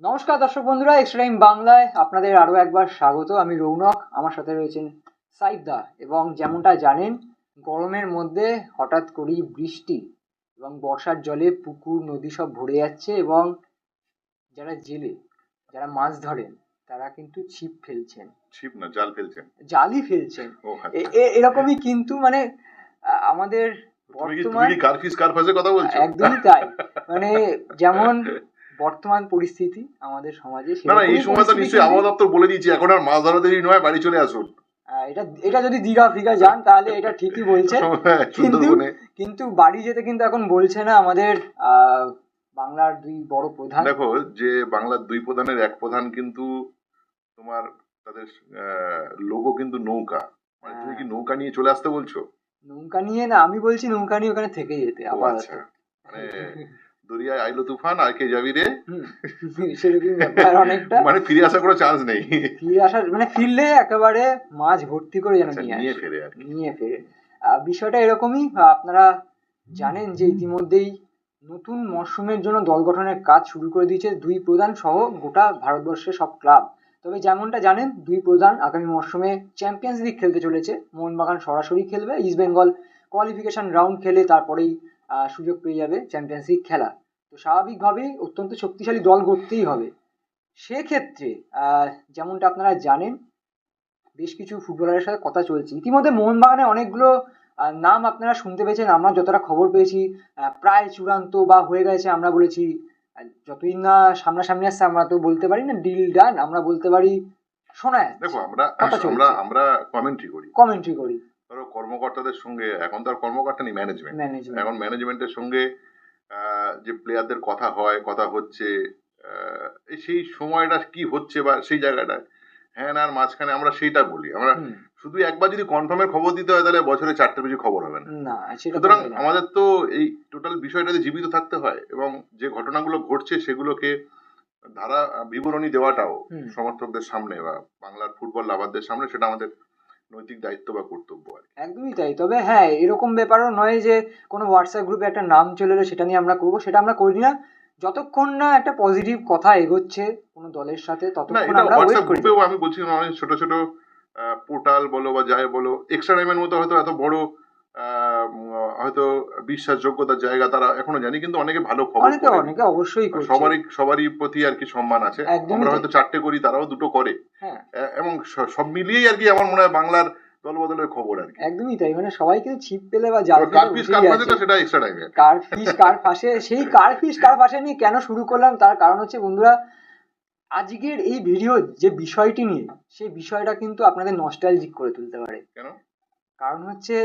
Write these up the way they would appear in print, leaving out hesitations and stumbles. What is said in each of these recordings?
নমস্কার দর্শক বন্ধুরা, এক্সট্রা টাইম বাংলায় আপনাদের আরও একবার স্বাগত। আমি রৌনক, আমার সাথে রয়েছেন সাইফদা। এবং যেমনটা জানেন, গরমের মধ্যে হঠাৎ করেই বৃষ্টি এবং বর্ষার জলে পুকুর নদী সব ভরে যাচ্ছে এবং যারা জেলে, যারা মাছ ধরেন, তারা কিন্তু ছিপ ফেলছেন। ছিপ না, জাল ফেলছেন। জালই ফেলছেন। ও আচ্ছা। এরকমই কিন্তু মানে আমাদের তুমি বর্তমান কি কারফিস কারফাসের কথা বলছো? একদমই তাই। মানে যেমন বর্তমান পরিস্থিতি আমাদের সমাজে, না না, এই সেরকমই সময় তো পরিস্থিতি নিশ্চয়ই কিন্তু আবহাওয়া দপ্তর বলে দিয়েছে এখন আর মাছ ধরা দেরি নয়, বাড়ি চলে আসুন। এটা এটা যদি দীঘা ফিঘা যান তাহলে এটা ঠিকই বলছে, কিন্তু সুন্দরবনে। কিন্তু বাড়ি যেতে কিন্তু এখন বলছে না আমাদের বাংলার দুই বড় প্রধান। দেখো, যে বাংলার দুই প্রধানের এক প্রধান কিন্তু তোমার তাদের লোগো কিন্তু নৌকা। মানে তুমি কি নৌকা নিয়ে চলে আসতে বলছো? নৌকা নিয়ে না, আমি বলছি নৌকা নিয়ে ওখানে থেকে যেতে ও আপাতত। আচ্ছা, মানে দরিয়ায় আইলো তুফান আর কে যাবি রে, সেরকম ব্যাপার অনেকটা। মানে ফিরে আসার কোনো চান্স নেই। ফিরে আসার মানে ফিরলে একেবারে মাছ ভর্তি করে যেন আচ্ছা, নিয়ে নিয়ে আসে, ফেরে আর কি। নিয়ে ফেরে। বিষয়টা এরকমই। আপনারা জানেন যে ইতিমধ্যেই নতুন মরশুমের জন্য দল গঠনের কাজ শুরু করে দিয়েছে দুই প্রধান সহ গোটা ভারতবর্ষের সব ক্লাব। তবে যেমনটা জানেন, দুই প্রধান আগামী মরশুমে চ্যাম্পিয়ন্স লিগ খেলতে চলেছে। মোহনবাগান সরাসরি খেলবে, ইস্ট বেঙ্গল কোয়ালিফিকেশন রাউন্ড খেলে তারপরেই সুযোগ পেয়ে যাবে চ্যাম্পিয়ন্স লিগ খেলা। তো স্বাভাবিকভাবেই অত্যন্ত শক্তিশালী দল গড়তেই হবে। সেক্ষেত্রে যেমনটা আপনারা জানেন, বেশ কিছু ফুটবলারের সাথে কথা চলছে ইতিমধ্যে। মোহনবাগানে অনেকগুলো নাম আপনারা শুনতে পেয়েছেন। আমরা যতটা খবর পেয়েছি প্রায় চূড়ান্ত বা হয়ে গেছে। আমরা বলেছি যতদিন না সামনাসামনি আসছে আমরা তো বলতে পারি না ডিল ডান, আমরা বলতে পারি শোনা যাচ্ছে। দেখো, আমরা কথা আমরা চলছে, আমরা কমেন্ট্রি করি। কমেন্ট্রি করি। ধরো কর্মকর্তাদের সঙ্গে, এখন তো আর কর্মকর্তা নেই, ম্যানেজমেন্ট। ম্যানেজমেন্ট এখন ম্যানেজমেন্টের সঙ্গে যে প্লেয়ারদের কথা হয়, কথা হচ্ছে, এই সেই সময়টা কি হচ্ছে বা সেই জায়গাটায় হ্যাঁ না, আর মাঝখানে আমরা সেইটা বলি। আমরা শুধু একবার যদি কনফার্মের খবর দিতে হয় তাহলে বছরে 4টের বেশি খবর হবে না। না, সেটা তো সুতরাং হয় না। আমাদের তো এই টোটাল বিষয়টাতে জীবিত থাকতে হয় এবং যে ঘটনাগুলো ঘটছে সেগুলোকে ধারা বিবরণী দেওয়াটাও সমর্থকদের সামনে বা বাংলার ফুটবল লাভারদের সামনে সেটা আমাদের নৈতিক দায়িত্ব বা কর্তব্য আর কি। একদমই তাই। তবে হ্যাঁ, এরকম ব্যাপারও নয় যে কোনো হোয়াটসঅ্যাপ গ্রুপে একটা নাম চলে এলো সেটা নিয়ে আমরা করবো, সেটা আমরা করি না। যতক্ষণ না একটা পজিটিভ কথা এগোচ্ছে কোনো দলের সাথে না, ততক্ষণ এটা আমরা ওয়েট হোয়াটসঅ্যাপ করি। গ্রুপেও আমি বলছি না, অনেক ছোট ছোট পোর্টাল বলো বা যাই বলো, এক্সট্রা টাইমের মতো হয়তো এত বড় হয়তো বিশ্বাসযোগ্যতার জায়গা তারা এখনো জানি, কিন্তু অনেকে ভালো খবর অনেকে করে। অনেকে অবশ্যই করছে। সবারই প্রতি আর কি সম্মান আছে। একদমই আমরা তাই। হয়তো 4টে করি, তারাও 2টো করে। হ্যাঁ, এবং সব মিলিয়েই আর কি আমার মনে হয় বাংলার দলবদলের খবর আর কি। একদমই তাই। মানে সবাই কিন্তু ছিপ পেলে বা জাল কার ফেলে পিস বসেই কার ফাঁসে আছে। সেটা এক্সট্রা টাইমে। কার ফিস কার ফাঁসে, সেই কার ফিস কার ফাঁসে নিয়ে কেন শুরু করলাম তার কারণ হচ্ছে বন্ধুরা, আজকের এই ভিডিও যে বিষয়টি নিয়ে, সেই বিষয়টা কিন্তু আপনাদের নস্টালজিক করে তুলতে পারে। কেন? কারণ হচ্ছে,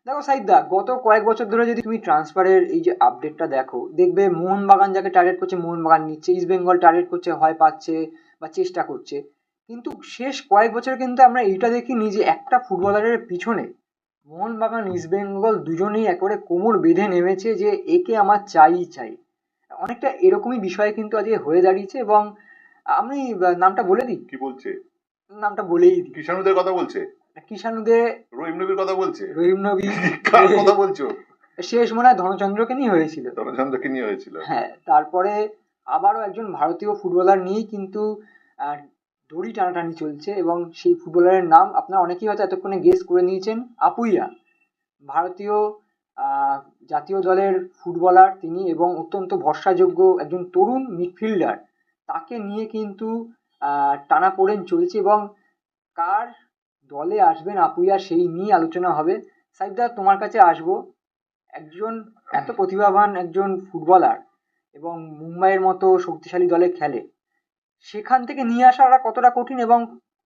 দেখো সাইদা, গত কয়েক বছর ধরে যদি তুমি ট্রান্সফারের এই যে আপডেটটা দেখো, দেখবে মোহনবাগান যাকে টার্গেট করছে মোহনবাগান নিচ্ছে, ইস্ট বেঙ্গল টার্গেট করছে হয় পাচ্ছে বা চেষ্টা করছে। কিন্তু শেষ কয়েক বছর কিন্তু আমরা এইটা দেখিনি যে একটা ফুটবলারের পিছনে মোহনবাগান ইস্ট বেঙ্গল দুজনেই একেবারে কোমর বেঁধে নেমেছে যে একে আমার চাই চাই। অনেকটা এরকমই বিষয় কিন্তু আজকে হয়ে দাঁড়িয়েছে। এবং আমি নামটা বলে দিই, কি বলছে? নামটা বলেই দিই। কিষাণুদের কথা বলছে, কিষাণুদে, রহিম নবীর কথা বলছে, রহিম নবী। কার কথা বলছো? শেষ মনে হয় ধনচন্দ্রকে নিয়ে হয়েছিল। ধনচন্দ্রকে নিয়ে হয়েছিল। হ্যাঁ, তারপরে আবারও একজন ভারতীয় ফুটবলার নিয়েই কিন্তু আহ, দড়ি টানাটানি চলছে। এবং সেই ফুটবলারের নাম আপনারা অনেকেই হয়তো এতক্ষণে গেস করে নিয়েছেন, আপুইয়া। ভারতীয় জাতীয় দলের ফুটবলার তিনি এবং অত্যন্ত ভরসাযোগ্য একজন তরুণ মিডফিল্ডার। তাকে নিয়ে কিন্তু টানাপোড়েন চলছে এবং কার দলে আসবেন আপুইয়া সেই নিয়ে আলোচনা হবে। সাইদা, তোমার কাছে আসবো। একজন এত প্রতিভাবান একজন ফুটবলার এবং মুম্বাইয়ের মতো শক্তিশালী দলে খেলে, সেখান থেকে নিয়ে আসাটা কতটা কঠিন এবং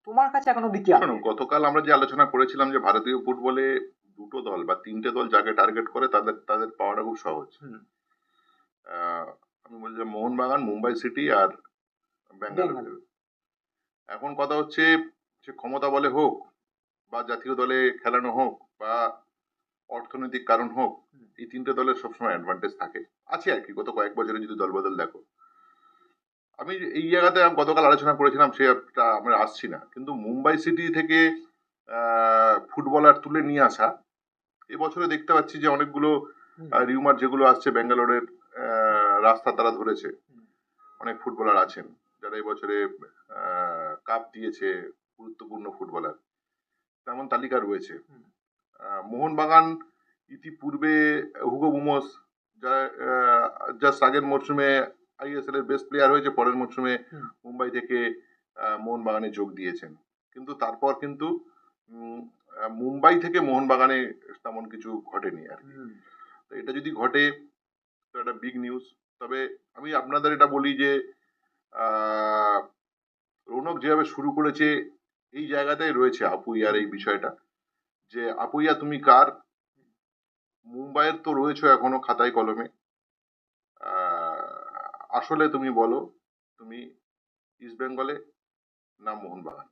তোমার কাছে এখন অব্দি কি শোনো, আপডেট? গতকাল আমরা যে আলোচনা করেছিলাম যে ভারতীয় ফুটবলে 2টো দল বা 3টে দল যাকে টার্গেট করে তাদের তাদের পাওয়াটা খুব সহজ। আমি বলছিলাম মোহনবাগান, মুম্বাই সিটি আর বেঙ্গালুরু। বেঙ্গালুরু। এখন কথা হচ্ছে সে ক্ষমতা বলে হোক বা জাতীয় দলে খেলানো হোক বা অর্থনৈতিক কারণ হোক, এই 3টে দলের সবসময় অ্যাডভান্টেজ থাকে, আছে আর কি। গত কয়েক বছরে যদি দল বদল দেখো, আমি এই জায়গাতে গতকাল আলোচনা করেছিলাম, সেটা আমরা আসছি না, কিন্তু মুম্বাই সিটি থেকে ফুটবলার তুলে নিয়ে আসা, এবছরে দেখতে পাচ্ছি যে অনেকগুলো রিউমার যেগুলো আসছে, ব্যাঙ্গালোরের রাস্তা তারা ধরেছে, অনেক ফুটবলার আছেন যারা এবছরে কাপ দিয়েছে গুরুত্বপূর্ণ ফুটবলার, তেমন তালিকা রয়েছে। মোহনবাগান ইতিপূর্বে হুগো বুমস জাস্ট আগের মরশুমে আইএসএল এর বেস্ট প্লেয়ার হয়েছে, পরের মরশুমে মুম্বাই থেকে মোহনবাগানে যোগ দিয়েছেন। কিন্তু তারপর কিন্তু মুম্বাই থেকে মোহনবাগানে তেমন কিছু ঘটেনি আর কি। তো এটা যদি ঘটে তো একটা বিগ নিউজ। তবে আমি আপনাদের এটা বলি যে রৌনক যেভাবে শুরু করেছে, এই জায়গাটাই রয়েছে আপুইয়ার এই বিষয়টা, যে আপুইয়া তুমি কার। মুম্বাইয়ের তো রয়েছে এখনো খাতায় কলমে, আসলে তুমি বলো তুমি ইস্ট বেঙ্গলে না মোহনবাগান,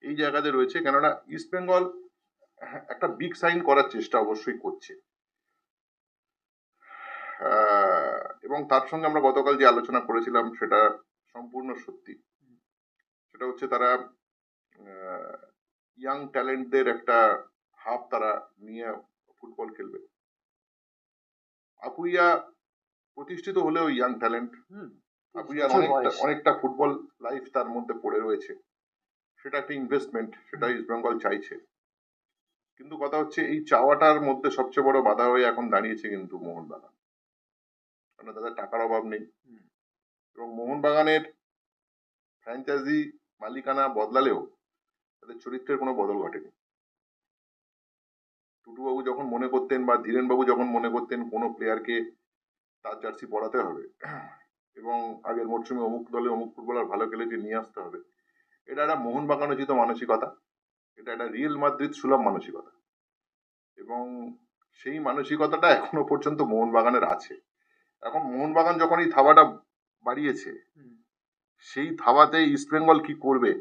এই জায়গাতে রয়েছে। কেননা ইস্ট বেঙ্গল একটা বিগ সাইন করার চেষ্টা অবশ্যই করছে, এবং তার সঙ্গে আমরা গতকাল যে আলোচনা করেছিলাম সেটা সম্পূর্ণ সত্যি। সেটা হচ্ছে তারা ইয়াং ট্যালেন্টদের একটা হাব তারা নিয়ে ফুটবল খেলবে। আপুইয়া প্রতিষ্ঠিত হলেও ইয়াং ট্যালেন্ট, আপুইয়ার অনেকটা ফুটবল লাইফ তার মধ্যে পড়ে রয়েছে, সেটা একটা ইনভেস্টমেন্ট, সেটা ইস্ট বেঙ্গল চাইছে। কিন্তু কথা হচ্ছে এই চাওয়াটার মধ্যে সবচেয়ে বড় বাধা হয়ে এখন দাঁড়িয়েছে কিন্তু মোহনবাগান, কারণ তাদের টাকার অভাব নেই। এবং মোহনবাগানের ফ্র্যাঞ্চাইজি মালিকানা বদলালেও তাদের চরিত্রের কোনো বদল ঘটেনি। টুটুবাবু যখন মনে করতেন বা ধীরেনবাবু যখন মনে করতেন কোনো প্লেয়ারকে তার জার্সি পরাতে হবে এবং আগের মরশুমে অমুক দলে অমুক ফুটবলার ভালো খেলেছে নিয়ে আসতে হবে, এটা একটা মোহনবাগান উচিত মানসিকতা, এটা একটা রিয়েল মাদ্রিদ সুলভ মানসিকতা। এবং সেই মানসিকতাটা এখনো পর্যন্ত মোহনবাগানের আছে। এখন মোহনবাগান যখন এই থাবাটা বাড়িয়েছে, সেই থাবাতে ইস্ট বেঙ্গল কি করবে?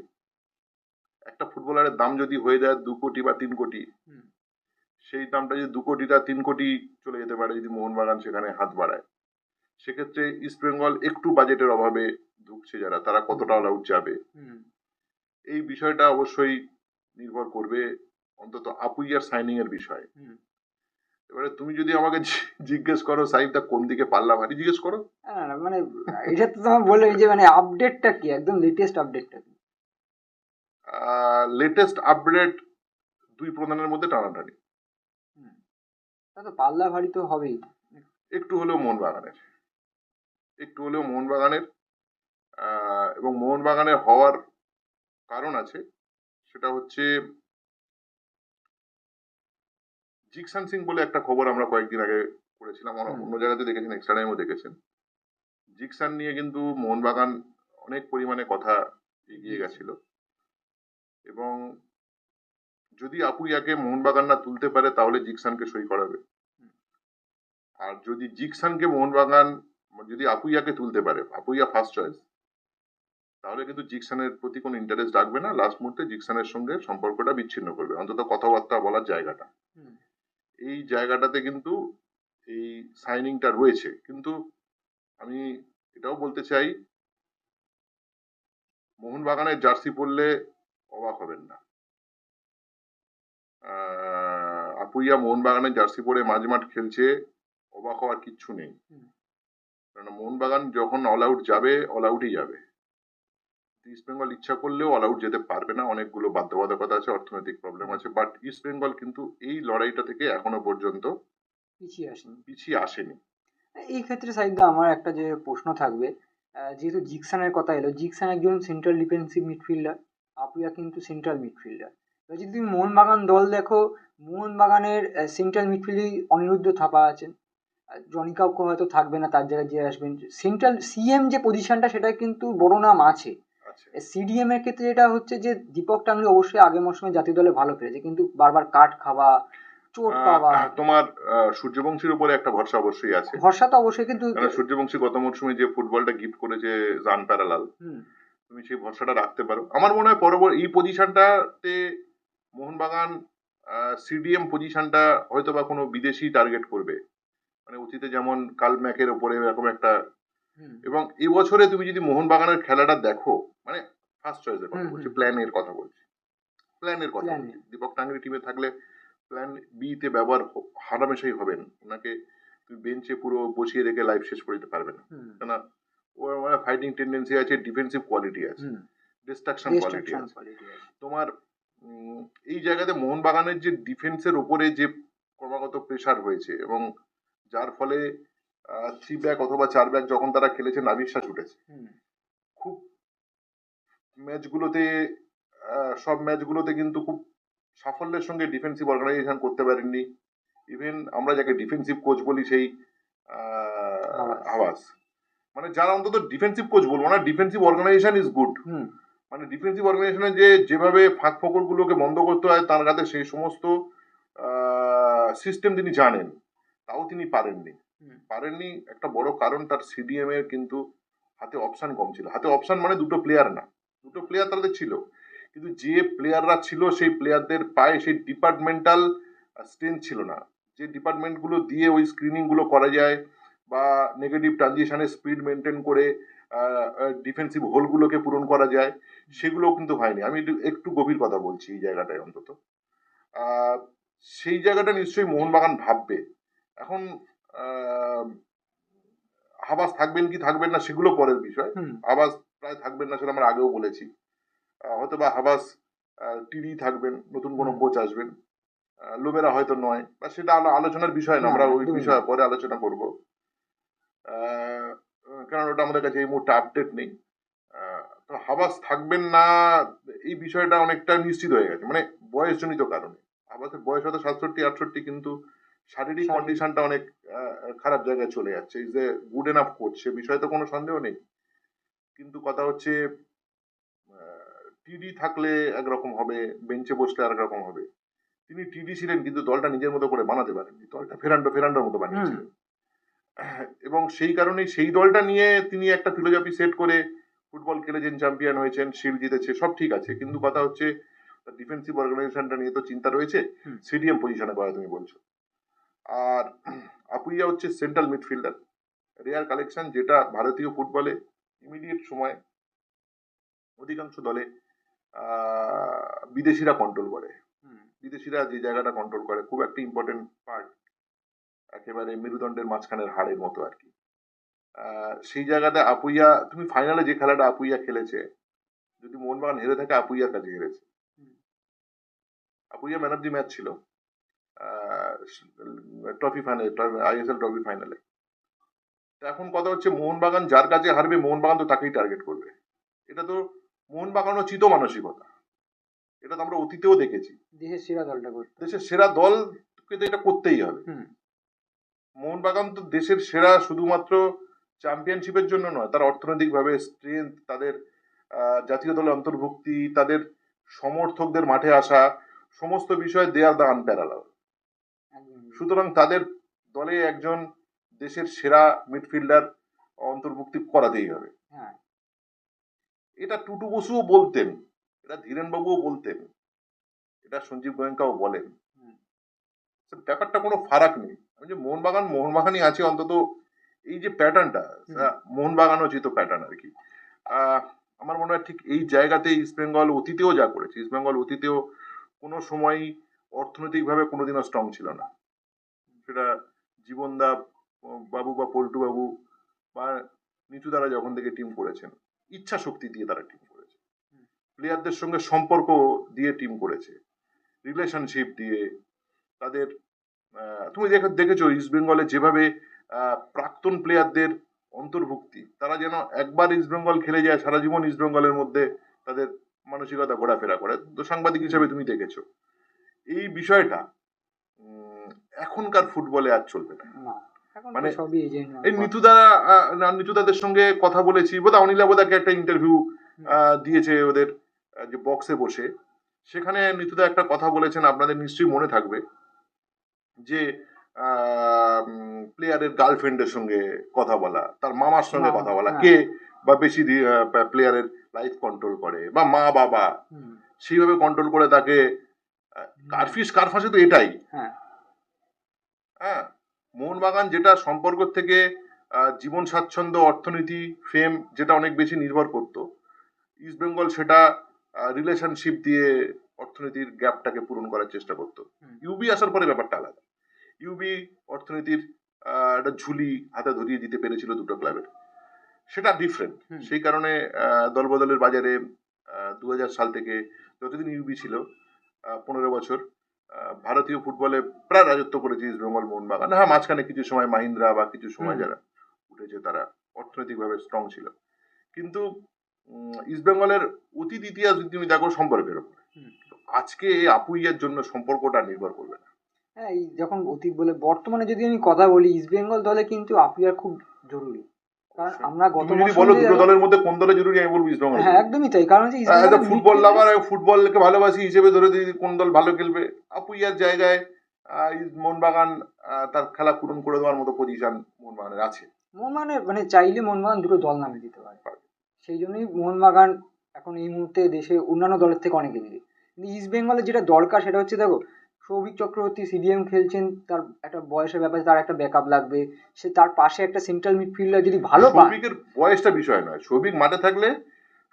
একটা ফুটবলারের দাম যদি হয়ে যায় 2 কোটি বা 3 কোটি, সেই দামটা যদি 2 কোটি বা 3 কোটি চলে যেতে পারে যদি মোহনবাগান সেখানে হাত বাড়ায়, সেক্ষেত্রে ইস্ট বেঙ্গল একটু বাজেটের অভাবে ঢুকছে যারা, তারা কতটা অল আউট যাবে, এই বিষয়টা অবশ্যই নির্ভর করবে অন্তত আপুইয়ার সাইনিং এর বিষয়। এবারে তুমি যদি আমাকে জিজ্ঞেস করো সাইডটা কোন দিকে পাল্লা ভারী, জিজ্ঞেস করো। মানে এটা তো তোমার বললে যে মানে আপডেটটা কি, একদম লেটেস্ট আপডেটটা কি? লেটেস্ট আপডেট দুই প্রধানের মধ্যে টানাটানি। তো পাল্লা ভারী তো হবেই, একটু হলেও মোহনবাগানের, একটু হলেও মোহনবাগানের। এবং মোহনবাগানের হওয়ার কারণ আছে, সেটা হচ্ছে জিকসান সিং বলে একটা খবর আমরা কয়েকদিন আগে করেছিলাম, অন্য জায়গাতে দেখেছেন, এক্সট্রা টাইমও দেখেছেন। জিকসান নিয়ে কিন্তু মোহনবাগান অনেক পরিমাণে কথা এগিয়ে গেছিল, এবং যদি আপুইয়াকে মোহনবাগান না তুলতে পারে তাহলে জিকসানকে সই করাবে। আর যদি জিকসানকে মোহনবাগান, যদি আপুইয়াকে তুলতে পারে, আপুইয়া ফার্স্ট চয়েস, তাহলে কিন্তু জিকসানের প্রতি কোনো ইন্টারেস্ট রাখবে না, লাস্ট মুহূর্তে জিকসানের সঙ্গে সম্পর্কটা বিচ্ছিন্ন করবে, অন্তত কথাবার্তা বলার জায়গাটা, এই জায়গাটাতে কিন্তু এই সাইনিংটা রয়েছে। কিন্তু আমি এটাও বলতে চাই, মোহনবাগানের জার্সি পরলে অবাক হবেন না। আপুইয়া মোহনবাগানের জার্সি পরে মাঝমাঠ খেলছে, অবাক হওয়ার কিচ্ছু নেই, কারণ মোহনবাগান যখন অল আউট যাবে, অল আউটই যাবে। ইস্ট বেঙ্গল ইচ্ছা করলেও অল আউট যেতে পারবে না, অনেকগুলো বাধ্যবাধকতা আছে, অর্থনৈতিক প্রবলেম আছে। বাট ইস্ট বেঙ্গল কিন্তু এই লড়াইটা থেকে এখনো পর্যন্ত পিছিয়ে আসেনি। এই ক্ষেত্রে সাইদা আমার একটা যে প্রশ্ন থাকবে, যেহেতু জিকসানের কথা এলো, জিকসান একজন সেন্ট্রাল ডিফেন্সিভ মিডফিল্ডার, আপুয়া কিন্তু সেন্ট্রাল মিডফিল্ডার। এবার যদি তুমি মোহনবাগান দল দেখো, মোহনবাগানের সেন্ট্রাল মিডফিল্ডে অনিরুদ্ধ থাপা আছেন, জনি কাউকে হয়তো থাকবে না, তার জায়গায় যে আসবেন। সেন্ট্রাল সিএম যে পজিশনটা, সেটা কিন্তু বড় নাম আছে। সিডিএম এর ক্ষেত্রে যেটা হচ্ছে যে দীপক টাংরি অবশ্যই আগের মরশুমে জাতীয় দলে ভালো খেলেছে, কিন্তু বারবার কাট খাওয়া, চোট পাওয়া। তোমার সূর্যবংশীর উপরে একটা ভরসা অবশ্যই আছে, ভরসা তো অবশ্যই, কিন্তু সূর্যবংশী গত মরশুমে যে ফুটবলটা গিফট করেছে জান প্যারালাল, তুমি সেই ভরসাটা রাখতে পারো। আমার মনে হয় পরবর্তী এই পজিশনটাতে মোহনবাগান সিডিএম পজিশনটা হয়তো বা কোনো বিদেশি টার্গেট করবে, মানে অতীতে যেমন কাল ম্যাকের ওপরে এরকম একটা। এবং এই বছরে তুমি যদি মোহনবাগানের খেলাটা দেখো, মানে ফার্স্ট চয়েসের কথা বলছি, প্ল্যানের কথা বলছি, দীপক টাংরি টিমে থাকলে প্ল্যান বি তে ব্যবহার হারামেশাই হবেন, ওনাকে তুমি বেঞ্চে পুরো বসিয়ে রেখে লাইফ শেষ করে দিতে পারবে না, কেন ওর মানে ফাইটিং টেন্ডেন্সি আছে, ডিফেন্সিভ কোয়ালিটি আছে, ডিস্ট্রাকশন কোয়ালিটি ডিস্ট্রাকশন আছে। কোয়ালিটি আছে। তোমার এই জায়গাতে মোহনবাগানের যে ডিফেন্সের ওপরে যে ক্রমাগত প্রেসার হয়েছে এবং যার ফলে 3 ব্যাক অথবা 4 ব্যাক যখন তারা খেলেছে নাভিশ্বাস উঠেছে হুম, খুব ম্যাচগুলোতে। সব ম্যাচগুলোতে কিন্তু খুব সাফল্যের সঙ্গে ডিফেন্সিভ অর্গানাইজেশন করতে পারেননি। ইভেন আমরা যাকে ডিফেন্সিভ কোচ বলি সেই হাওয়াস। হাওয়াস, মানে যারা অন্তত ডিফেন্সিভ কোচ বলবো না, ডিফেন্সিভ অর্গানাইজেশন ইজ গুড। হুম, মানে ডিফেন্সিভ অর্গানাইজেশনে যেভাবে ফাঁক ফোকরগুলোকে বন্ধ করতে হয় তার কাছে সেই সমস্ত সিস্টেম তিনি জানেন, তাও তিনি পারেননি। হুম, পারেননি একটা বড় কারণ তার সিডিএম এর কিন্তু হাতে অপশন কম ছিল। হাতে অপশন মানে দুটো প্লেয়ার না, দুটো প্লেয়ার তাদের ছিল, কিন্তু যে প্লেয়াররা ছিল সেই প্লেয়ারদের পায়ে সেই ডিপার্টমেন্টাল স্ট্রেংথ ছিল না। যে ডিপার্টমেন্টগুলো দিয়ে ওই স্ক্রিনিং গুলো করা যায় বা নেগেটিভ ট্রানজিশনে স্পিড মেনটেন করে ডিফেন্সিভ হোলগুলোকে পূরণ করা যায়, সেগুলো কিন্তু হয়নি। আমি একটু গভীর কথা বলছি এই জায়গাটায় অন্তত। আহ, সেই জায়গাটা নিশ্চয়ই মোহনবাগান ভাববে এখন। আহ, হাবাস থাকবেন কি থাকবেন না সেগুলো পরের বিষয়। হুম, হাবাস প্রায় থাকবেন না সেটা আমরা আগেও বলেছি। হয়তো বা হাবাস টিডি থাকবেন, নতুন কোনো হুম, কোচ আসবেন, লোবেরা হয়তো নয়, বা সেটা আলোচনার বিষয় না, না, আমরা ওই একদমই না। বিষয়ে পরে আলোচনা করব। আহ, কারণ ওটা আমাদের কাছে এই মুহূর্তে আপডেট নেই। তো হাবাস থাকবেন না এই বিষয়টা অনেকটা নিশ্চিত হয়ে গেছে, মানে বয়সজনিত কারণে। হাবাসের বয়স হয়তো 67-68, কিন্তু শারীরিক শারীরিক। কন্ডিশনটা অনেক খারাপ জায়গায় চলে যাচ্ছে। Is a good enough coach, সে বিষয়ে তো কোনো সন্দেহ নেই। কিন্তু কথা হচ্ছে টিডি থাকলে একরকম হবে, বেঞ্চে বসলে আর রকম হবে। তিনি টিডি ছিলেন কিন্তু দলটা নিজের মতো করে বানাতে পারেননি, দলটা ফেরান্ডোর মতো হুম, বানিয়েছিলেন। এবং সেই কারণেই সেই দলটা নিয়ে তিনি একটা ফিলোজফি সেট করে ফুটবল খেলেছেন, চ্যাম্পিয়ন হয়েছেন, শিল্ড জিতেছে, সব ঠিক আছে, কিন্তু কথা হচ্ছে ডিফেন্সিভ অর্গানাইজেশনটা নিয়ে তো চিন্তা রয়েছে। হুম, সিডিএম পজিশনে করা তুমি বলছো। আর আপুইয়া হচ্ছে সেন্ট্রাল মিডফিল্ডার, রেয়ার কালেকশন, যেটা ভারতীয় ফুটবলে ইমিডিয়েট সময় অধিকাংশ দলে বিদেশিরা কন্ট্রোল করে। হুম, বিদেশিরা যে জায়গাটা কন্ট্রোল করে খুব একটা ইম্পর্টেন্ট পার্ট, একেবারে মেরুদণ্ডের মাঝখানের হাড়ের মতো আর কি। সেই জায়গাটা আপুইয়া, তুমি ফাইনালে যে খেলাটা আপুইয়া খেলেছে, যদি মোহনবাগান হেরে থাকে আপুইয়ার কাছে হেরেছে। হুম, Apuia man of the match ছিল ট্রফি ফাইনালে, আইএসএল ট্রফি ফাইনালে। এখন কথা হচ্ছে মোহনবাগান যার কাছে হারবে মোহনবাগান তো তাকেই টার্গেট করবে। এটা তো মোহনবাগানও চিত মানসিকতা, এটা তো আমরা অতীতেও দেখেছি। দেশের সেরা দলটা করতে। দেশের সেরা দলকে তো এটা করতেই হবে। হুম, মোহনবাগান তো দেশের সেরা শুধুমাত্র চ্যাম্পিয়নশিপের জন্য নয়, তার অর্থনৈতিকভাবে স্ট্রেংথ, তাদের জাতীয় দলে অন্তর্ভুক্তি, তাদের সমর্থকদের মাঠে আসা, সমস্ত বিষয় দে আর দ্য আনপ্যারালাল। একদম। সুতরাং তাদের দলে একজন দেশের সেরা মিডফিল্ডার অন্তর্ভুক্তি করাতেই হবে। হ্যাঁ, এটা টুটু বসুও বলতেন, এটা ধীরেন বাবুও বলতেন, এটা সঞ্জীব গোয়েঙ্কাও বলেন। হুম, ব্যাপারটা কোনো ফারাক নেই। আমি যে মোহনবাগানই আছে অন্তত, এই যে প্যাটার্নটা হুম, মোহনবাগানোচিত প্যাটার্ন আর কি। আহ, আমার মনে হয় ঠিক এই জায়গাতে ইস্ট বেঙ্গল অতীতেও যা করেছে, ইস্ট বেঙ্গল অতীতেও কোনো সময় অর্থনৈতিকভাবে কোনোদিনও স্ট্রং ছিল না। সেটা জীবনদা বাবু বা পল্টু বাবু বা নিচু দ্বারা যখন থেকে টিম করেছেন, ইচ্ছা শক্তি দিয়ে তারা টিম করেছে, হুম, প্লেয়ারদের সঙ্গে সম্পর্ক দিয়ে টিম করেছে, রিলেশনশিপ দিয়ে তাদের। তুমি দেখেছো ইস্ট বেঙ্গলে যেভাবে প্রাক্তন প্লেয়ারদের অন্তর্ভুক্তি, তারা যেন একবার ইস্ট বেঙ্গল খেলে যায় সারা জীবন ইস্ট বেঙ্গলের মধ্যে তাদের মানসিকতা ঘোরাফেরা করে। তো সাংবাদিক হুম, হিসেবে তুমি দেখেছো এই বিষয়টা এখনকার ফুটবলে আর চলবে না। না, এখন তো মানে সবই এজেন্ট এই মারফত। নিতুদাদের সঙ্গে কথা বলেছি, বোধহয় অনিলা বোধাকে একটা ইন্টারভিউ হুম, দিয়েছে ওদের যে বক্সে বসে। সেখানে নিতুদা একটা কথা বলেছেন, আপনাদের নিশ্চয়ই মনে থাকবে, যে প্লেয়ারের গার্লফ্রেন্ডের সঙ্গে কথা বলা, তার মামার সঙ্গে কথা বলা, হ্যাঁ, কে বা বেশি প্লেয়ারের লাইফ কন্ট্রোল করে, বা মা বাবা হুম, সেইভাবে কন্ট্রোল করে তাকে। হুম, কারফাসে তো এটাই। হ্যাঁ, হ্যাঁ, মোহনবাগান যেটা সম্পর্ক থেকে জীবন স্বাচ্ছন্দ্য, অর্থনীতি, ফেম যেটা অনেক বেশি নির্ভর করতো, ইস্ট বেঙ্গল সেটা রিলেশনশিপ দিয়ে অর্থনীতির গ্যাপটাকে পূরণ করার চেষ্টা করতো। হুম, ইউবি আসার পরে ব্যাপারটা আলাদা। ইউবি অর্থনীতির একটা ঝুলি হাতে ধরিয়ে দিতে পেরেছিল দুটো ক্লাবের। সেটা ডিফারেন্ট। হুম। সেই কারণে দলবদলের বাজারে 2000 সাল থেকে যতদিন ইউবি ছিল 15 বছর ভারতীয় ফুটবলে প্রায় রাজত্ব করেছে ইস্ট বেঙ্গল মোহনবাগান। হ্যাঁ, মাঝখানে কিছু সময় মাহিন্দ্রা বা কিছু সময় হুম। যারা উঠেছে তারা অর্থনৈতিকভাবে স্ট্রং ছিল, কিন্তু ইস্ট বেঙ্গলের অতীত ইতিহাস যদি তুমি দেখো সম্পর্কের উপর, হুম। আজকে এই আপুইয়ার জন্য সম্পর্কটা নির্ভর করবে না। হ্যাঁ, এই যখন অতীত বলে বর্তমানে যদি আমি কথা বলি, ইস্ট বেঙ্গল দলে কিন্তু আপিয়ার খুব জরুরি। কারণ আমরা গত তুমি যদি মরশুম বলো দিয়ে দুটো দেখো- দলের মধ্যে কোন দলে জরুরি, আমি বলবো ইস্ট বেঙ্গল। হ্যাঁ, একদমই তাই। কারণ হচ্ছে ইস্ট বেঙ্গলের ফুটবল midfield-এ- লাভার, ফুটবলকে ভালোবাসি হিসেবে ধরে যদি কোন দল ভালো খেলবে, আপুইয়ার জায়গায় মোহনবাগান তার খেলা পূরণ করে দেওয়ার মতো পজিশন মোহনবাগানের আছে। মোহনবাগানের মানে চাইলে মোহনবাগান দুটো দল নামিয়ে দিতে পারে। সেই জন্যই মোহনবাগান এখন এই মুহূর্তে দেশে অন্যান্য দলের থেকে অনেক এগিয়ে। কিন্তু ইস্ট বেঙ্গলের যেটা দরকার সেটা হচ্ছে দেখো, সৌভিক চক্রবর্তী সিডিএম খেলছেন, তার একটা বয়সের ব্যাপারে তার একটা ব্যাকআপ লাগবে। সে তার পাশে একটা সেন্ট্রাল মিডফিল্ডার যদি ভালো পায়, সৌভিকের বয়সটা বিষয় নয়, সৌভিক মাঠে থাকলে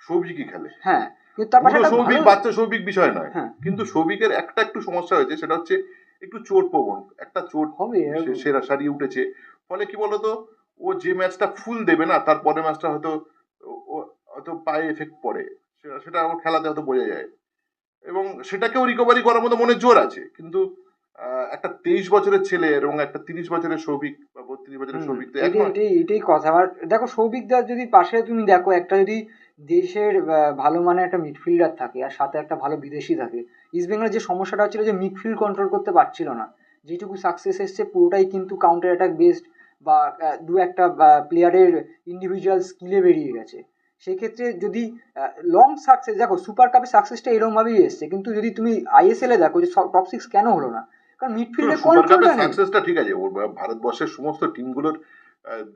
সৌভিকই খেলে। হ্যাঁ, কিন্তু তার পাশে বুড়ো একটা সৌভিক, ভালো- বাচ্চা সৌভিক বিষয় নয়। হ্যাঁ। কিন্তু সৌভিকের একটা একটু সমস্যা হয়েছে, সেটা হচ্ছে একটু চোট প্রবণ, একটা চোট হবে সেরা সারিয়ে উঠেছে। ফলে কি বলতো, ও যে ম্যাচটা ফুল দেবে না, তার পরের ম্যাচটা হয়তো হয়তো পায়ে এফেক্ট পড়ে, সেটা ওর খেলাতে হয়তো বোঝা যায়, এবং সেটাকেও রিকভারি করার মতো মনে জোর আছে। কিন্তু একটা 23 বছরের ছেলে এবং একটা 30 বছরের সৌভিক বা 32 বছরের সৌভিক তো এক এটাই নয়। এটাই এটাই কথা। আর দেখো, সৌভিক দার যদি পাশে তুমি দেখো, একটা যদি দেশের ভালো মানের একটা মিডফিল্ডার থাকে আর সাথে একটা ভালো বিদেশি থাকে, ইস্ট বেঙ্গলের যে সমস্যাটা হচ্ছিল যে মিডফিল্ড কন্ট্রোল করতে পারছিল না। যেটুকু সাকসেস এসছে পুরোটাই কিন্তু কাউন্টার অ্যাটাক বেসড বা দু একটা প্লেয়ারের ইন্ডিভিজুয়াল স্কিলে বেরিয়ে গেছে। সেক্ষেত্রে যদি লং সাকসেস, দেখো সুপার কাপে সাকসেসটা এরকমভাবেই এসছে, কিন্তু যদি তুমি আইএসএল এ দেখো যে টপ সিক্স কেন হলো না, কারণ মিডফিল্ডে সুপার কাপের কন্ট্রোলটা নেই। সাকসেসটা ঠিক আছে, ওর ভারতবর্ষের সমস্ত টিমগুলোর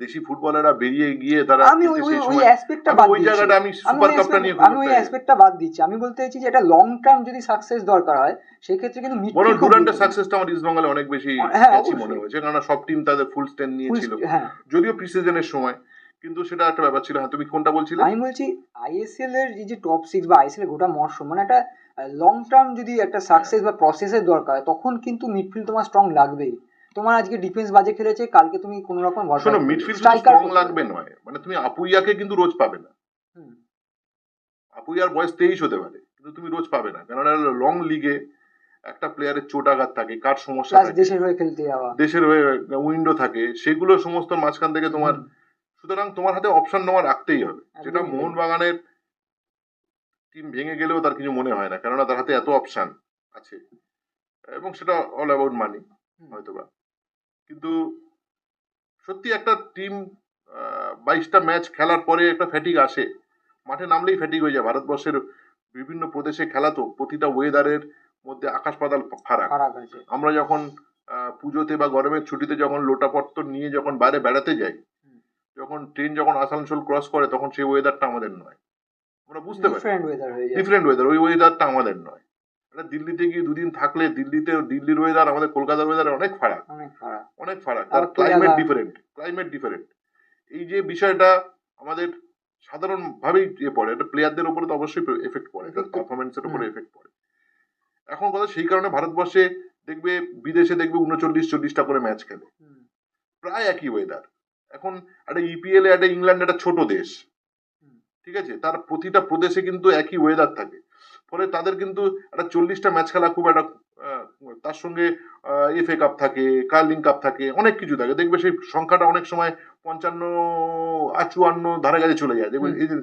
দেশি ফুটবলাররা বেরিয়ে গিয়ে তারা আমি ওই খেলছে ওই সেই ওই সময়। অ্যাসপেক্টটা আমি বাদ ওই দিচ্ছি। জায়গাটা আমি সুপার কাপটা নিয়ে আমি ওই অ্যাসপেক্টটা বাদ দিচ্ছি। আমি বলতে চাইছি যে এটা লং টার্ম যদি সাকসেস দরকার হয়, সেক্ষেত্রে কিন্তু বরং মিডফিল্ড খুব ডুরান্টের গুরুত্বপূর্ণ। সাকসেসটা আমার ইস্ট বেঙ্গলে অনেক বেশি হ্যাঁ, ক্যাচি অবশ্যই। মনে হয়েছে, কারণ সব টিম তাদের ফুল স্ট্যান্ড নিয়েছিল, হ্যাঁ, যদিও প্রি সিজনের সময়, কিন্তু সেটা একটা ব্যাপার ছিল। হ্যাঁ, তুমি কোনটা বলছিলে? আমি বলছি আইএসএল এর যে টপ সিক্স বা আইএসএল এর গোটা মরশুম, মানে একটা লং টার্ম যদি একটা সাকসেস বা প্রসেসের দরকার হয়, তখন কিন্তু মিডফিল্ড তোমার স্ট্রং লাগবেই। তোমার আজকে ডিফেন্স বাজে খেলেছে, কালকে তুমি কোনো রকম শোনো, মিডফিল্ড স্ট্রং লাগবে নয়, মানে তুমি আপুইয়াকে কিন্তু রোজ পাবে না। আপুইয়ার বয়স 23 হতে পারে, কিন্তু তুমি রোজ পাবে না, কারণ লং লিগে একটা প্লেয়ারের চোট আঘাত থাকে, কার সমস্যা থাকে, দেশের হয়ে খেলতে যাওয়া, দেশের হয়ে উইন্ডো থাকে, সেগুলো সমস্ত মাঝখান থেকে তোমার। সুতরাং তোমার হাতে অপশন নেওয়ার রাখতেই হবে, যেটা একদমই তাই। মোহনবাগানের টিম ভেঙে গেলেও তার কিছু মনে হয় না, কেননা তার হাতে এত অপশন আছে, এবং সেটা অল অ্যাবাউট মানি হয়তোবা। কিন্তু সত্যি একটা টিম 22টা ম্যাচ খেলার পরে একটা ফ্যাটিক আসে, মাঠে নামলেই ফ্যাটিক হয়ে যায়। ভারতবর্ষের বিভিন্ন প্রদেশে খেলা তো, প্রতিটা ওয়েদারের মধ্যে আকাশ পাতাল ফারাক। খারাপ আছে। আমরা যখন পুজোতে বা গরমের ছুটিতে যখন লোটাপত্তর নিয়ে যখন বাইরে বেড়াতে যাই, যখন ট্রেন যখন আসানসোল ক্রস করে, তখন সেই ওয়েদারটা আমাদের নয়, আমরা বুঝতে পারি ডিফারেন্ট ওয়েদার হয়ে যায়। ডিফারেন্ট ওয়েদার, ওই ওয়েদারটা আমাদের নয়। দিল্লিতে গিয়ে দুদিন থাকলে দিল্লির ওয়েদার আমাদের কলকাতার ওয়েদার অনেক ফারাক, অনেক খারাপ। অনেক ফারাক, তার আর climate Kerala- different, climate different. এই যে বিষয়টা আমাদের সাধারণ ভাবেই পড়ে, এটা প্লেয়ারদের উপরে তো অবশ্যই এফেক্ট পড়ে, তার পারফরমেন্সের উপরে এফেক্ট পড়ে। এখন কথা সেই কারণে ভারতবর্ষে দেখবে, বিদেশে দেখবে 39-40টা করে ম্যাচ খেলে, প্রায় একই ওয়েদার। এখন একটা ইপিএল এ একটা ইংল্যান্ড একটা ছোট দেশ, ঠিক আছে, তার প্রতিটা প্রদেশে কিন্তু একই ওয়েদার থাকে, ফলে তাদের কিন্তু একটা 40টা ম্যাচ খেলা খুব একটা তার সঙ্গে এফএ কাপ থাকে, কার্লিং কাপ থাকে, অনেক কিছু থাকে, দেখবে সেই সংখ্যাটা অনেক সময় 55-54 ধারে কাছে চলে যায়। দেখবে এই যে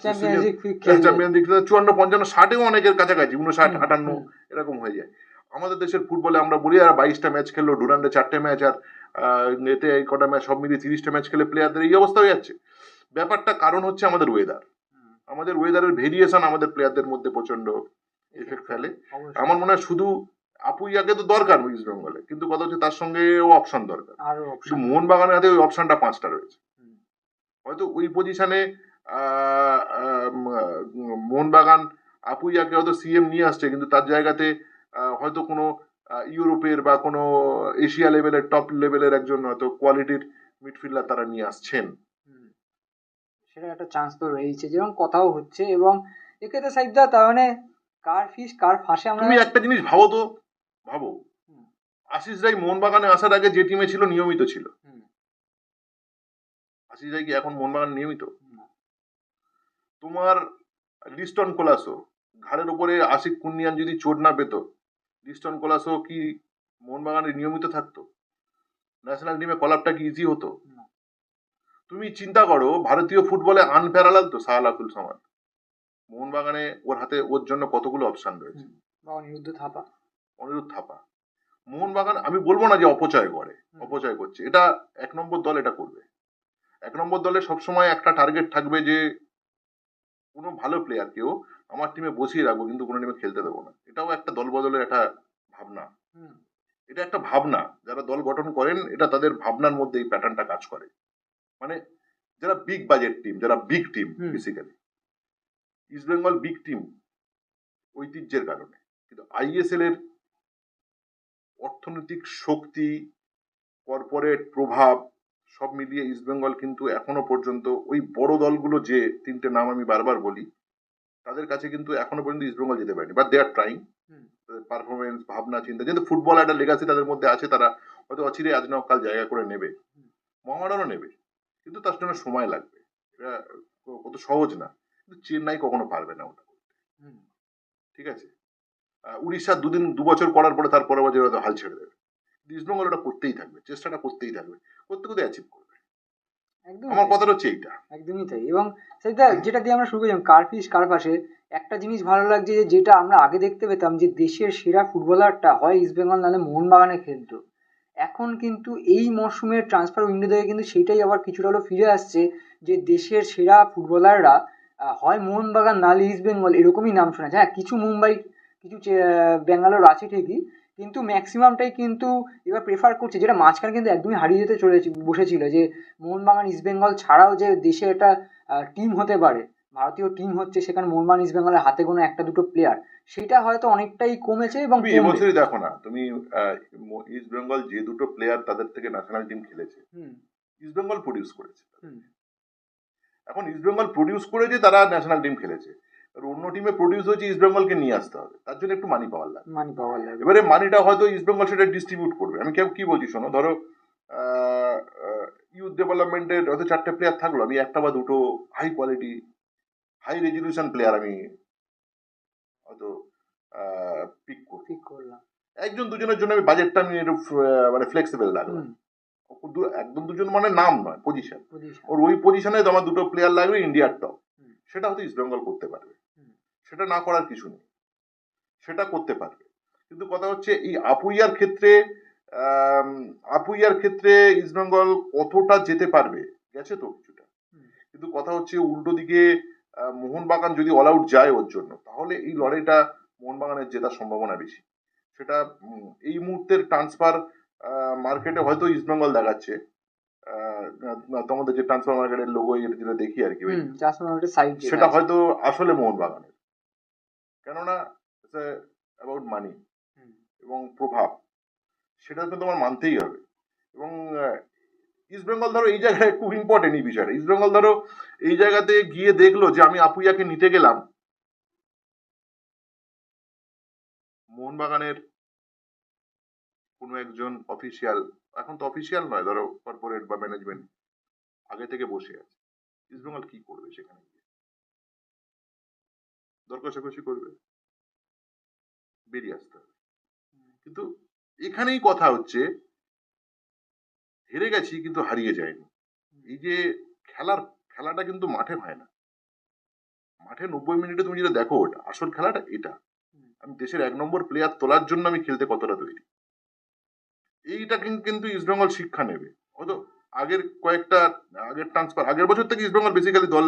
চ্যাম্পিয়ন্স লিগ চ্যাম্পিয়ন লিগ 54-55-60-ও অনেকের কাছাকাছি, 59-58 এরকম হয়ে যায়। আমাদের দেশের ফুটবলে আমরা বলি আর 22টা ম্যাচ খেললো, ডুরান্ডে 4টে ম্যাচ, আর এতে কটা ম্যাচ, সব মিলিয়ে 30টা ম্যাচ খেলে প্লেয়ারদের এই অবস্থা হয়ে যাচ্ছে। ব্যাপারটা কারণ হচ্ছে আমাদের ওয়েদার, আমাদের ওয়েদারের ভেরিয়েশন আমাদের প্লেয়ারদের মধ্যে প্রচন্ড এফেক্ট ফেলে। আমার মনে হয় শুধু আপুইয়াকে তো দরকার ইস্ট বেঙ্গলে, কিন্তু কথা হচ্ছে তার সঙ্গেও অপশন দরকার। কিন্তু মোহনবাগানের হাতে ওই অপশনটা 5টা রয়েছে। হয়তো ওই পজিশনে মোহনবাগান আপুইয়াকে হয়তো সিএম নিয়ে আসছে, কিন্তু তার জায়গাতে হয়তো কোনো ইউরোপের বা কোনো এশিয়া লেভেলের টপ লেভেলের একজন হয়তো কোয়ালিটির মিডফিল্ডার তারা নিয়ে আসছেন। সেটা একটা চান্স তো রয়েছে, যেরকম কথাও হচ্ছে। এবং এক্ষেত্রে সাইদা, তার মানে কার ফিস কার ফাঁসে আমরা। তুমি একটা জিনিস ভাবো তো, ভাবো আশিস রায় মোহনবাগানে আসার আগে যে টিমে ছিল নিয়মিত ছিল, আশিস রায় কি এখন মোহনবাগান নিয়মিত? না। তোমার লিস্টন কোলাসো, ঘাড়ের উপরে আশিক কুন্নিয়ান যদি চোট না পেত, লিস্টন কোলাসো কি মোহনবাগানের নিয়মিত থাকতো? ন্যাশনাল টিমে কলাপটা কি ইজি হতো? না। তুমি চিন্তা করো, ভারতীয় ফুটবলে আনপ্যারালাল তো সাহাল আব্দুল সামাদ। মোহনবাগানে ওর হাতে ওর জন্য কতগুলো অপশন রয়েছে। বা অনিরুদ্ধ থাপা। অনিরুদ্ধ থাপা। মোহনবাগান আমি বলবো না যে অপচয় করে, অপচয় করছে, এটা 1 নম্বর দল এটা করবে। 1 নম্বর দলে সবসময় একটা টার্গেট থাকবে যে কোনো ভালো প্লেয়ার কেউ আমার টিমে বসিয়ে রাখবো, কিন্তু কোনো টিমে খেলতে দেবো না। এটাও একটা দল বদলের একটা ভাবনা। এটা একটা ভাবনা, যারা দল গঠন করেন এটা তাদের ভাবনার মধ্যে এই প্যাটার্নটা কাজ করে। মানে যারা বিগ বাজেট টিম, যারা big team, basically east Bengal big team ঐতিহ্যের কারণে, কিন্তু আইএসএল এর অর্থনৈতিক শক্তি, কর্পোরেট প্রভাব সব মিলিয়ে ইস্ট বেঙ্গল কিন্তু এখনো পর্যন্ত ওই বড় দলগুলো যে তিনটে নাম আমি বারবার বলি তাদের কাছে কিন্তু এখনো পর্যন্ত ইস্ট বেঙ্গল যেতে পারেনি। But they are trying. Performance, ভাবনা, চিন্তা, যেহেতু ফুটবল একটা লেগাসি তাদের মধ্যে আছে, তারা হয়তো অচিরে আজ না কাল জায়গা করে নেবে, মোহামেডানও নেবে, কিন্তু তার জন্য সময় লাগবে। এটা কত সহজ না, কিন্তু চেন্নাই কখনো পারবে না ওটা করতে। ঠিক আছে, উড়িষ্যা 2 বছর করার পরে তার পরের বছর হয়তো হাল ছেড়ে দেবে। ইস্ট বেঙ্গল ওটা করতেই থাকবে, চেষ্টাটা করতেই থাকবে, করতে করতে অ্যাচিভ করবে। আমার কথাটা হচ্ছে এইটা। একদমই তাই। এবং সেটা যেটা দিয়ে আমরা শুরু করেছিলাম কার্পিস কার্পাসে, একটা জিনিস ভালো লাগছে যে যেটা আমরা আগে দেখতে পেতাম যে দেশের সেরা ফুটবলারটা হয় ইস্ট বেঙ্গল নাহলে মোহনবাগানে খেলতো, এখন কিন্তু এই মরশুমের ট্রান্সফার উইন্ডো থেকে কিন্তু সেইটাই আবার কিছুটা হলেও ফিরে আসছে যে দেশের সেরা ফুটবলাররা হয় মোহনবাগান নাহলে ইস্ট বেঙ্গল, এরকমই নাম শোনা যায়। হ্যাঁ, কিছু মুম্বাই, কিছু ব্যাঙ্গালোর আছে ঠিকই, কিন্তু ম্যাক্সিমামটাই কিন্তু এবার প্রেফার করছে, যেটা মাঝখানে কিন্তু একদমই হারিয়ে যেতে বসেছিল, যে মোহনবাগান ইস্ট বেঙ্গল ছাড়াও যে দেশে একটা টিম হতে পারে, ভারতীয় টিম হচ্ছে, সেখানে মোহনবাগান ইস্ট বেঙ্গলের হাতে কোনো একটা দুটো প্লেয়ার, সেটা হয়তো অনেকটাই কমেছে এবং তুমি এবছরই দেখো না, তুমি ইস্ট বেঙ্গল যে দুটো প্লেয়ার তাদের থেকে ন্যাশনাল টিম খেলেছে, ইস্ট বেঙ্গল প্রডিউস করেছে। এখন ইস্ট বেঙ্গল প্রডিউস করেছে, তারা ন্যাশনাল টিম খেলেছে। আর অন্য টিমে প্রডিউস হয়েছে, ইস্ট বেঙ্গলকে নিয়ে আসতে হবে, তার জন্য একটু মানি পাওয়ার লাগবে। এবারে মানিটা হয়তো ইস্ট বেঙ্গল সেটা ডিস্ট্রিবিউট করবে। আমি কি বলছি শোনো, ধরো ইউথ ডেভেলপমেন্টের হয়তো 4টে প্লেয়ার থাকলো, আমি একটা বা দুটো high quality high resolution player আমি হয়তো পিক করলাম। একজন দুজনের জন্য আমি বাজেটটা আমি একটু মানে ফ্লেক্সিবল রাখলাম। একদম দুজন মানে নাম নয়, পজিশন। ওর ওই পজিশনে আমার দুটো প্লেয়ার লাগবে ইন্ডিয়ার টপ, সেটা হয়তো ইস্ট বেঙ্গল করতে পারবে। সেটা না করার কিছু নেই, সেটা করতে পারবে। কিন্তু কথা হচ্ছে এই আপুইয়ার ক্ষেত্রে ইস্ট বেঙ্গল কতটা যেতে পারবে, গেছে তো কিছুটা, কিন্তু কথা হচ্ছে উল্টো দিকে মোহনবাগান যদি অল আউট যায় ওর জন্য, তাহলে এই লড়াইটা মোহনবাগানের জেতার সম্ভাবনা বেশি। সেটা এই মুহূর্তের ট্রান্সফার মার্কেটে হয়তো ইস্ট বেঙ্গল দেখাচ্ছে, তোমাদের যে ট্রান্সফার মার্কেটের লোগো যেটা দেখি আর কি, সেটা হয়তো আসলে মোহনবাগানের। কেননা অ্যাবাউট মানি এবং প্রভাব, সেটা কিন্তু তোমার মানতেই হবে। এবং ইস্ট বেঙ্গল ধরো এই জায়গায় খুব ইম্পর্টেন্ট এই বিষয়টা, ইস্ট বেঙ্গল ধরো এই জায়গাতে গিয়ে দেখলো যে আমি আপুইয়াকে নিতে গেলাম, মোহনবাগানের কোনো একজন অফিসিয়াল, এখন তো অফিসিয়াল নয়, ধরো কর্পোরেট বা ম্যানেজমেন্ট আগে থেকে বসে আছে, ইস্ট বেঙ্গল কি করবে সেখানে গিয়ে? দর কষাকষি করবে, বেরিয়ে আসতে হবে। কিন্তু এখানেই কথা হচ্ছে, হেরে গেছি কিন্তু হারিয়ে যায়নি। এই যে খেলাটা কিন্তু মাঠে হয় না, মাঠে 90 মিনিটে তুমি যেটা দেখো ওটা আসল খেলাটা। এটা আমি দেশের 1 নম্বর প্লেয়ার তোলার জন্য আমি খেলতে কতটা তৈরি, এইটা কিন্তু ইস্ট বেঙ্গল শিক্ষা নেবে। হয়তো আগের ট্রান্সফার আগের বছর থেকে ইস্ট বেঙ্গল বেসিক্যালি দল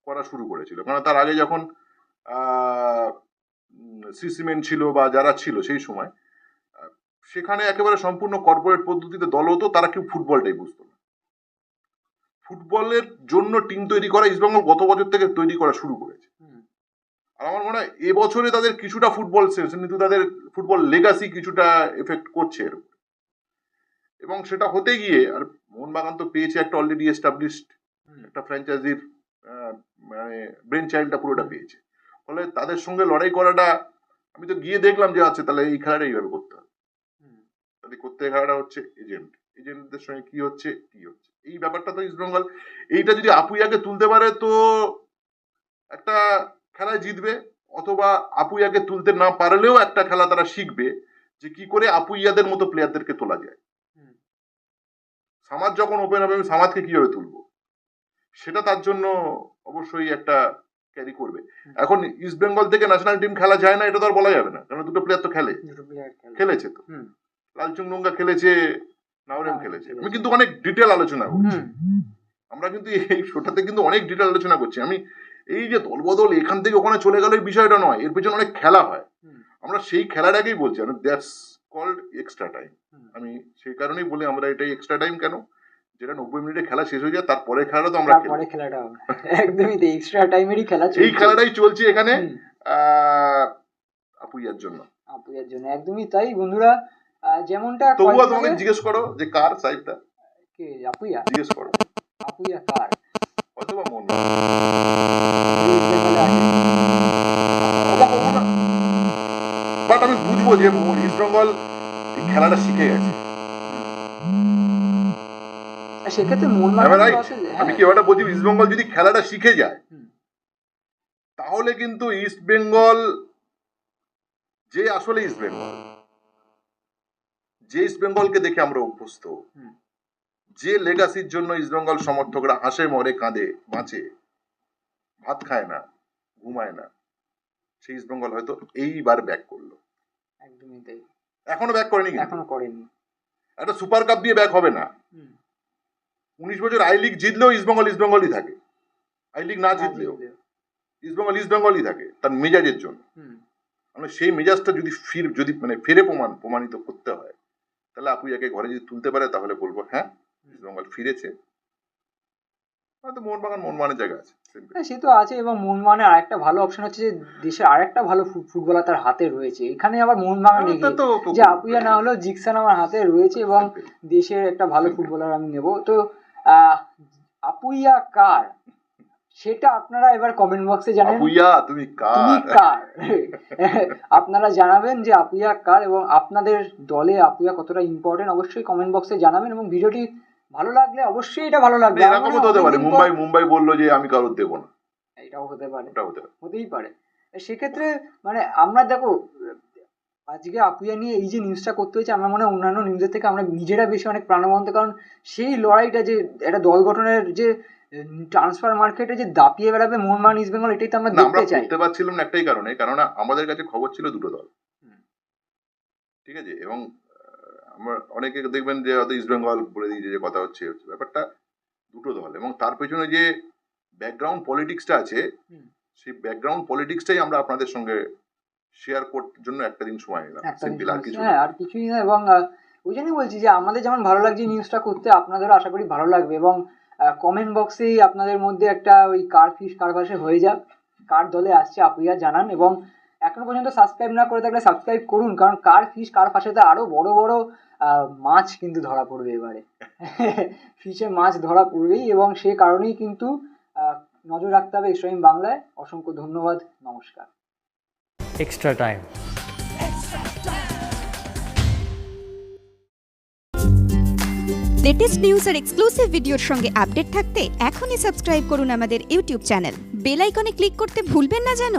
করা শুরু করেছিল, কারণ তার আগে যখন সিমেন্ট ছিল বা যারা ছিল সেই সময়, সেখানে একেবারে সম্পূর্ণ কর্পোরেট পদ্ধতিতে দল হতো, তারা কেউ ফুটবলটাই বুঝতো না। ফুটবলের জন্য টিম তৈরি করা ইস্ট বেঙ্গল গত বছর থেকে তৈরি করা শুরু করেছে। আর আমার মনে হয় এবছরে তাদের কিছুটা ফুটবল সেন্স, কিন্তু তাদের ফুটবল লেগাসি কিছুটা এফেক্ট করছে এর উপর। এবং সেটা হতে গিয়ে, আর মোহনবাগান তো পেয়েছে একটা অলরেডি এস্টাবলিশড একটা ফ্র্যাঞ্চাইজির মানে ব্রেন চাইল্ডটা পুরোটা পেয়েছে, ফলে তাদের সঙ্গে লড়াই করাটা, আমি তো গিয়ে দেখলাম যে আছে, তাহলে এই খেলাটা এইভাবে করতে হবে। তাহলে করতে খেলাটা হচ্ছে এজেন্টদের সঙ্গে কি হচ্ছে, এই ব্যাপারটা তো ইস্টবেঙ্গল, এইটা যদি আপুইয়াকে তুলতে পারে তো একটা খেলায় জিতবে, অথবা আপুইয়াকে তুলতে না পারলেও একটা খেলা তারা শিখবে যে কি করে আপুইয়াদের মতো প্লেয়ারদেরকে তোলা যায়। হুম। সামাদ যখন ওপেন হবে আমি সামাদকে কিভাবে তুলবো, সেটা তার জন্য অবশ্যই একটা ক্যারি করবে। এখন ইস্ট বেঙ্গল থেকে ন্যাশনাল টিম খেলা যায় না এটা তো আর বলা যাবে না, কারণ দুটো প্লেয়ার তো খেলে, দুটো player খেলে। খেলেছে তো, হুম। লালচুংডুঙ্গা খেলেছে, নাওরেম নাওরেম খেলেছে। খেলেছে। আমি কিন্তু অনেক ডিটেল আলোচনা করছি, হুম। আমরা কিন্তু এই শোটাতে কিন্তু অনেক ডিটেল আলোচনা করছি। আমি এই যে দলবদল এখান থেকে ওখানে চলে গেল এই বিষয়টা নয়, এর পেছনে অনেক খেলা হয়, হুম। আমরা সেই খেলার আগেই বলছি, দ্যাটস কল্ড এক্সট্রা টাইম। হুম। আমি সেই কারণেই বলি আমরা এটাই এক্সট্রা টাইম কেন, যেটা 90 মিনিটে খেলা শেষ হয়ে যায়, তারপরে খেলাটা তো আমরা খেলবো। তারপরে খেলাটা হবে একদমই তো এক্সট্রা টাইমেরই খেলা এই চলছে। খেলাটাই চলছে এখানে হুম। আপুইয়ার জন্য। আপুইয়ার জন্য একদমই তাই বন্ধুরা। যেমনটা তবুও কয়েকদিন তোমাকে আগে- জিজ্ঞেস করো যে কার সাইডটা, কে আপুইয়া? জিজ্ঞেস করো, আপুইয়া কার? অথবা মন বাট আমি বুঝবো যে ইস্ট বেঙ্গল এই খেলাটা শিখে গেছে। আর সেক্ষেত্রে Am I মোহনবাগান right? হ্যাঁ। আমি কি এবারটা বলছি, ইস্ট বেঙ্গল যদি খেলাটা শিখে যায় হুম। তাহলে কিন্তু ইস্ট বেঙ্গল যে আসলে ইস্ট বেঙ্গল, যে ইস্ট বেঙ্গলকে দেখে আমরা অভ্যস্ত, হুম। যে লেগাসির জন্য ইস্ট বেঙ্গল সমর্থকরা হাসে মরে কাঁদে বাঁচে, ভাত খায় না ঘুমায় না, সেই ইস্ট বেঙ্গল হয়তো এইবার ব্যাক করলো। একদমই তাই। এখনো ব্যাক করেনি, কিন্তু এখনো করেনি। একটা সুপার কাপ দিয়ে ব্যাক হবে না। হুম। 19 বছর আই লিগ জিতলেও ইস্ট বেঙ্গলই থাকে, আই লিগ না জিতলেও ইস্ট বেঙ্গলই থাকে তার মেজাজের জন্য। হুম। মানে সেই মেজাজটা যদি ফিরে প্রমাণিত করতে হয়, তাহলে আপুইয়াকে ঘরে যদি তুলতে পারে তাহলে বলবো হ্যাঁ ইস্ট বেঙ্গল ফিরেছে। হয়তো মোহনবাগানের জায়গা আছে। হ্যাঁ সে তো আছে, এবং মোহনবাগানের আরেকটা ভালো অপশন হচ্ছে যে দেশের আরেকটা ভালো ফুটবলার তার হাতে রয়েছে। এখানে আবার মোহনবাগান হ্যাঁ, তা এগিয়ে, তো যে আপুইয়া না হলেও জিকসান আমার হাতে রয়েছে এবং দেশের একটা ভালো ফুটবলার আমি নেব। তো আপুইয়া কার সেটা আপনারা এবার কমেন্ট বক্সে জানান। আপুইয়া তুমি তুমি কার? কার আপনারা জানাবেন যে আপুইয়া কার, এবং আপনাদের দলে আপুইয়া কতটা ইম্পর্টেন্ট অবশ্যই কমেন্ট বক্সে জানাবেন। এবং ভিডিওটি ভালো লাগলে অবশ্যই এটা ভালো লাগবে। আমার এরকমও মনে তো হতে হয় পারে অনেকদিন পর- মুম্বাই বললো যে আমি কারোর দেবো না, এটাও হতে পারে, ওটা হতে পারে। হতেই পারে। সেক্ষেত্রে মানে আমরা দেখো আজকে আপুইয়া নিয়ে এই যে নিউজটা করতে হয়েছে, আমরা মনে হয় অন্যান্য নিউজের থেকে আমরা নিজেরা বেশি অনেক প্রাণবন্ত, কারণ সেই লড়াইটা যে একটা দল গঠনের যে ট্রান্সফার মার্কেটে যে দাপিয়ে বেড়াবে মোহনবাগান ইস্ট বেঙ্গল, এটাই তো আমরা না আমরা দেখতে চাই। করতে পারছিলাম না একটাই কারণে, কারণ আমাদের কাছে খবর ছিল দুটো দল, হুম। ঠিক আছে, এবং আমরা অনেকে দেখবেন যে হয়তো ইস্ট বেঙ্গল বলে দিয়েছে যে কথা হচ্ছে ব্যাপারটা দুটো দল, এবং তার পেছনে যে ব্যাকগ্রাউন্ড পলিটিক্সটা আছে হুম। সেই ব্যাকগ্রাউন্ড পলিটিক্সটাই আমরা আপনাদের সঙ্গে শেয়ার করার জন্য একটা দিন সময় নিলাম, একটা সিম্পল, আর কিছু না। হ্যাঁ আর কিছুই না। এবং ওই জন্যই বলছি যে আমাদের যেমন ভালো লাগছে নিউজটা করতে, আপনাদেরও আশা করি ভালো লাগবে। এবং কমেন্ট বক্সেই আপনাদের মধ্যে একটা ওই কার ফিস কার পাশে হয়ে যাক, কার দলে আসছে আপুইয়া জানান। এবং এখনো পর্যন্ত সাবস্ক্রাইব না করে থাকলে সাবস্ক্রাইব করুন, কারণ কার ফিস কার পাশে তো আরো বড় বড় মাছ কিন্তু ধরা পড়বে এবারে ফিশে মাছ ধরা পড়বেই, এবং সে কারণেই কিন্তু নজর রাখতে হবে এক্সট্রা টাইম বাংলায়। অসংখ্য ধন্যবাদ, নমস্কার। extra time. লেটেস্ট নিউজ আর এক্সক্লুসিভ ভিডিওর সঙ্গে আপডেট থাকতে এখনই সাবস্ক্রাইব করুন আমাদের ইউটিউব চ্যানেল। বেল আইকনে ক্লিক করতে ভুলবেন না যেন।